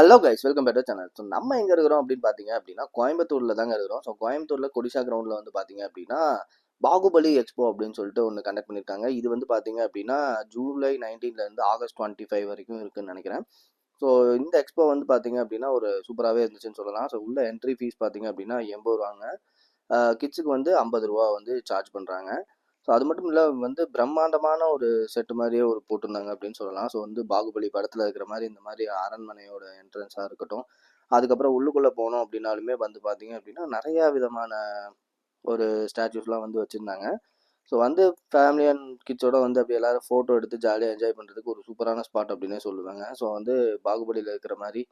Hello guys, welcome back to channel. So நம்ம எங்கே இருக்கிறோம் அப்படின்னு பார்த்தீங்க அப்படின்னா கோயம்புத்தூரில் தாங்க இருக்கிறோம். ஸோ கோயம்புத்தூரில் கொடிஷா கிரவுண்டில் வந்து பார்த்தீங்க அப்படின்னா பாகுபலி எக்ஸ்போ அப்படின்னு சொல்லிட்டு ஒன்று கண்டக்ட் பண்ணியிருக்காங்க. இது வந்து பார்த்தீங்க அப்படின்னா ஜூலை 19லேருந்து ஆகஸ்ட் 25 வரைக்கும் இருக்குன்னு நினைக்கிறேன். ஸோ இந்த எக்ஸ்போ வந்து பார்த்தீங்க அப்படின்னா ஒரு சூப்பராகவே இருந்துச்சுன்னு சொல்லலாம். ஸோ உள்ள என்ட்ரி ஃபீஸ் பார்த்தீங்க அப்படின்னா 80 ரூபாங்க. கிட்ஸுக்கு வந்து 50 ரூபா வந்து சார்ஜ் பண்ணுறாங்க. ஸோ அது மட்டும் இல்லை, வந்து பிரம்மாண்டமான ஒரு செட்டு மாதிரியே ஒரு போட்டிருந்தாங்க அப்படின்னு சொல்லலாம். ஸோ வந்து பாகுபலி படத்தில் இருக்கிற மாதிரி இந்த மாதிரி அரண்மனையோட என்ட்ரன்ஸாக இருக்கட்டும், அதுக்கப்புறம் உள்ளுக்குள்ளே போனோம் அப்படின்னாலுமே வந்து பார்த்தீங்க அப்படின்னா நிறையா விதமான ஒரு ஸ்டாச்சுஸ்லாம் வந்து வச்சுருந்தாங்க. ஸோ வந்து ஃபேமிலி அண்ட் கிட்ஸோட வந்து அப்படி எல்லாரும் ஃபோட்டோ எடுத்து ஜாலியாக என்ஜாய் பண்ணுறதுக்கு ஒரு சூப்பரான ஸ்பாட் அப்படின்னே சொல்லுவாங்க. ஸோ வந்து பாகுபலியில் இருக்கிற மாதிரி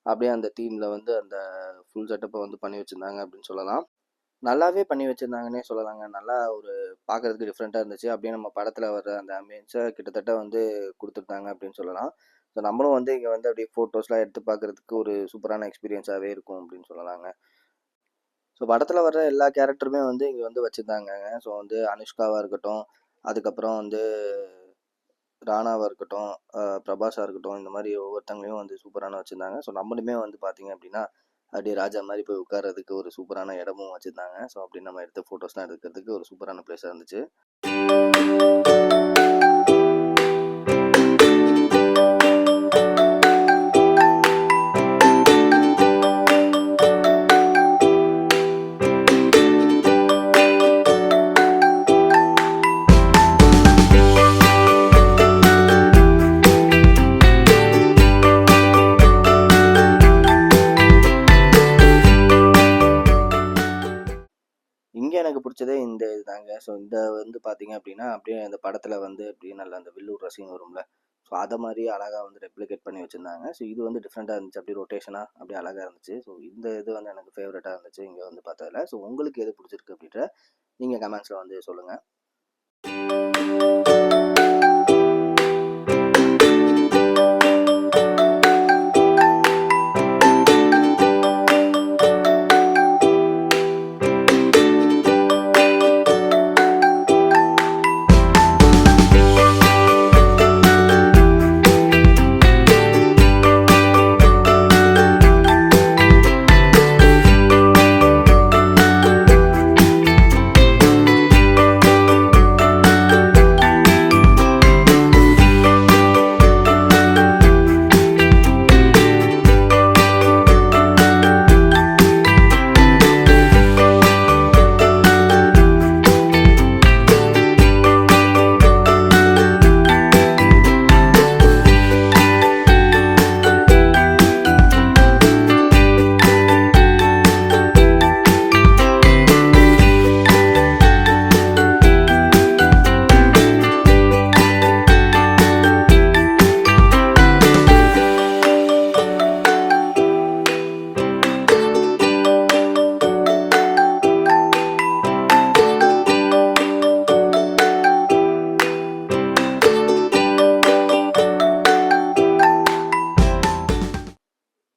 அப்படியே அந்த தீமில் வந்து அந்த ஃபுல் செட்டப்பை வந்து பண்ணி வச்சுருந்தாங்க அப்படின்னு சொல்லலாம். நல்லாவே பண்ணி வச்சுருந்தாங்கன்னே சொல்லலாங்க. நல்லா ஒரு பார்க்குறதுக்கு டிஃப்ரெண்ட்டாக இருந்துச்சு. அப்படியே நம்ம படத்தில் வர்ற அந்த ஆம்பியன்ஸை கிட்டத்தட்ட வந்து கொடுத்துருந்தாங்க அப்படின்னு சொல்லலாம். ஸோ நம்மளும் வந்து இங்கே வந்து அப்படியே ஃபோட்டோஸ்லாம் எடுத்து பார்க்குறதுக்கு ஒரு சூப்பரான எக்ஸ்பீரியன்ஸாகவே இருக்கும் அப்படின்னு சொல்லலாங்க. ஸோ படத்தில் வர்ற எல்லா கேரக்டருமே வந்து இங்கே வந்து வச்சுருந்தாங்கங்க. ஸோ வந்து அனுஷ்காவாக இருக்கட்டும், அதுக்கப்புறம் வந்து ராணாவாக இருக்கட்டும், பிரபாஸாக இருக்கட்டும், இந்த மாதிரி ஒவ்வொருத்தங்களையும் வந்து சூப்பரான வச்சுருந்தாங்க. ஸோ நம்மளுமே வந்து பார்த்தீங்க அப்படின்னா அப்படியே ராஜா மாதிரி போய் உட்கார்றதுக்கு ஒரு சூப்பரான இடமும் வச்சுருந்தாங்க. ஸோ அப்படி நம்ம எடுத்த ஃபோட்டோஸ்லாம் எடுக்கிறதுக்கு ஒரு சூப்பரான பிளேஸாக இருந்துச்சு. இங்கே எனக்கு பிடிச்சதே இந்த இதுதாங்க. ஸோ இந்த வந்து பார்த்தீங்க அப்படின்னா அப்படியே அந்த படத்தில் வந்து அப்படியே நல்லா அந்த வில்லூர் ரசிங் வரும்ல, ஸோ அதை மாதிரி அழகாக வந்து ரெப்ளிகேட் பண்ணி வச்சுருந்தாங்க. ஸோ இது வந்து டிஃப்ரெண்ட்டாக இருந்துச்சு, அப்படியே ரொட்டேஷனாக அப்படியே அழகாக இருந்துச்சு. ஸோ இந்த இது வந்து எனக்கு ஃபேவரட்டாக இருந்துச்சு இங்கே வந்து பார்த்ததில். ஸோ உங்களுக்கு எது பிடிச்சிருக்கு அப்படின்ற நீங்கள் கமெண்ட்ஸில் வந்து சொல்லுங்கள்.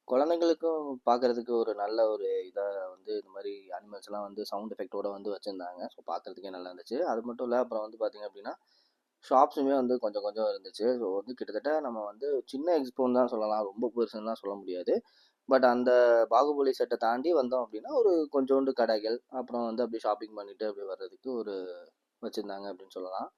குழந்தைங்களுக்கும் பார்க்குறதுக்கு ஒரு நல்ல ஒரு இதாக வந்து இந்த மாதிரி அனிமல்ஸ்லாம் வந்து சவுண்ட் எஃபெக்டோட வந்து வச்சுருந்தாங்க. ஸோ பார்க்குறதுக்கே நல்லா இருந்துச்சு. அது மட்டும் இல்லை, அப்புறம் வந்து பார்த்திங்க அப்படின்னா ஷாப்ஸுமே வந்து கொஞ்சம் கொஞ்சம் இருந்துச்சு. ஸோ வந்து கிட்டத்தட்ட நம்ம வந்து சின்ன எக்ஸ்போன்னு தான் சொல்லலாம், ரொம்ப பெருசுன்னு சொல்ல முடியாது. பட் அந்த பாகுபலி செட்டை தாண்டி வந்தோம் அப்படின்னா ஒரு கொஞ்சோண்டு கடைகள், அப்புறம் வந்து அப்படியே ஷாப்பிங் பண்ணிட்டு அப்படியே வர்றதுக்கு ஒரு வச்சுருந்தாங்க அப்படின்னு சொல்லலாம்.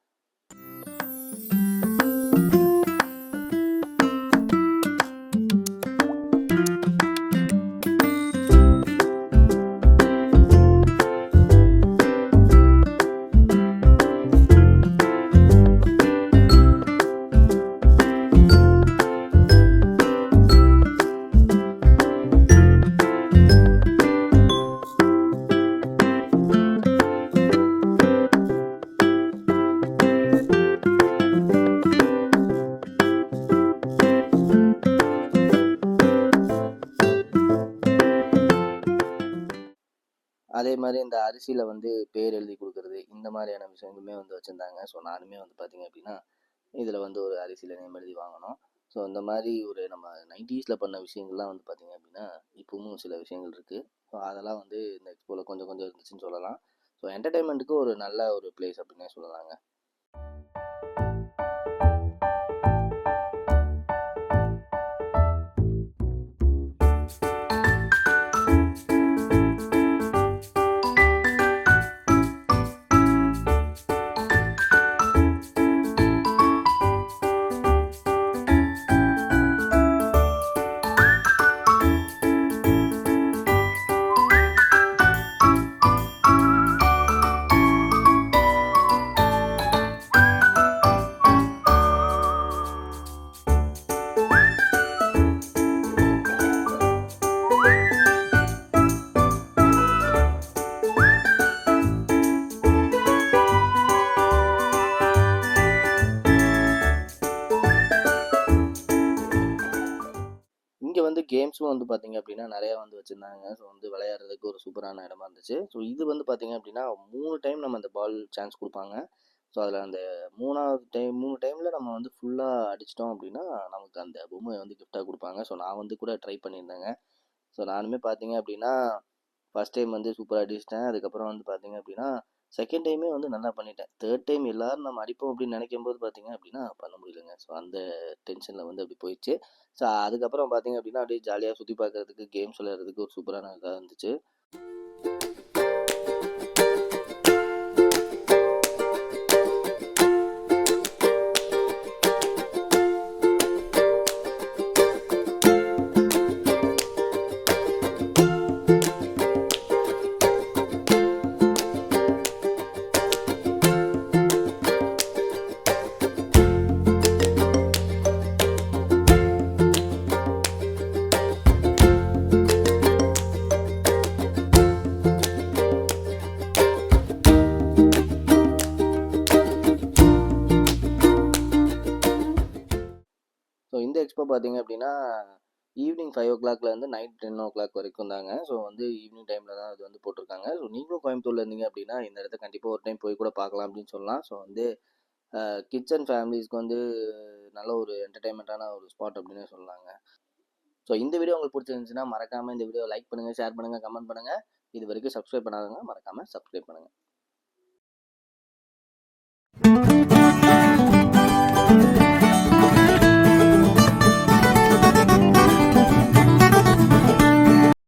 அதே மாதிரி இந்த அரிசியில் வந்து பேர் எழுதி கொடுக்குறது, இந்த மாதிரியான விஷயங்களுமே வந்து வச்சுருந்தாங்க. ஸோ நானுமே வந்து பார்த்திங்க அப்படின்னா இதில் வந்து ஒரு அரிசியில் நேம் எழுதி வாங்கினோம். ஸோ இந்த மாதிரி ஒரு நம்ம 90s பண்ண விஷயங்கள்லாம் வந்து பார்த்திங்க அப்படின்னா இப்போவும் சில விஷயங்கள் இருக்குது. ஸோ அதெல்லாம் வந்து இந்த எக்ஸ்போவில் கொஞ்சம் கொஞ்சம் இருந்துச்சுன்னு சொல்லலாம். ஸோ என்டர்டெயின்மெண்ட்டுக்கு ஒரு நல்ல ஒரு பிளேஸ் அப்படின்னே சொல்லலாங்க. கேம்ஸும் வந்து பார்த்தீங்க அப்படின்னா நிறையா வந்து வச்சுருந்தாங்க. ஸோ வந்து விளையாடுறதுக்கு ஒரு சூப்பரான இடமா இருந்துச்சு. ஸோ இது வந்து பார்த்தீங்க அப்படின்னா 3 டைம் நம்ம அந்த பால் சான்ஸ் கொடுப்பாங்க. ஸோ அதில் அந்த 3 டைமில் நம்ம வந்து ஃபுல்லாக அடிச்சிட்டோம் அப்படின்னா நமக்கு அந்த பொம்மையை வந்து கிஃப்டாக கொடுப்பாங்க. ஸோ நான் வந்து கூட ட்ரை பண்ணியிருந்தேங்க. ஸோ நானுமே பார்த்தீங்க அப்படின்னா ஃபஸ்ட் டைம் வந்து சூப்பராக அடிச்சிட்டேன். அதுக்கப்புறம் வந்து பார்த்தீங்க அப்படின்னா செகண்ட் டைமே வந்து நல்லா பண்ணிட்டேன். தேர்ட் டைம் எல்லாரும் நம்ம அடிப்போம் அப்படின்னு நினைக்கும் போது பார்த்தீங்க அப்படின்னா பண்ண முடியலங்க. ஸோ அந்த டென்ஷனில் வந்து அப்படி போயிடுச்சு. ஸோ அதுக்கப்புறம் பார்த்தீங்க அப்படின்னா அப்படியே ஜாலியாக சுற்றி பார்க்கறதுக்கு கேம்ஸ் விளையாடுறதுக்கு ஒரு சூப்பரான இதாக இருந்துச்சு. ஸோ இந்த எக்ஸ்போ பார்த்தீங்க அப்படின்னா ஈவினிங் 5 o'clockலேருந்து நைட் 10 o'clock வரைக்கும் தாங்க. ஸோ வந்து ஈவினிங் டைமில் தான் இது வந்து போட்டிருக்காங்க. ஸோ நீங்களும் கோயம்புத்தூரில் இருந்தீங்க அப்படின்னா இந்த இடத்த கண்டிப்பாக ஒரு டைம் போய் கூட பார்க்கலாம் அப்படின்னு சொல்லலாம். ஸோ வந்து கிட்ஸ் அண்ட் ஃபேமிலிஸ்க்கு வந்து நல்ல ஒரு என்டர்டைன்மெண்ட்டான ஒரு ஸ்பாட் அப்படின்னே சொல்லலாங்க. ஸோ இந்த வீடியோ உங்களுக்கு பிடிச்சிருந்துச்சுன்னா மறக்காமல் இந்த வீடியோ லைக் பண்ணுங்கள், ஷேர் பண்ணுங்கள், கமெண்ட் பண்ணுங்கள். இது வரைக்கும் சப்ஸ்கிரைப் பண்ணாதவங்க மறக்காமல் சப்ஸ்கிரைப் பண்ணுங்கள்.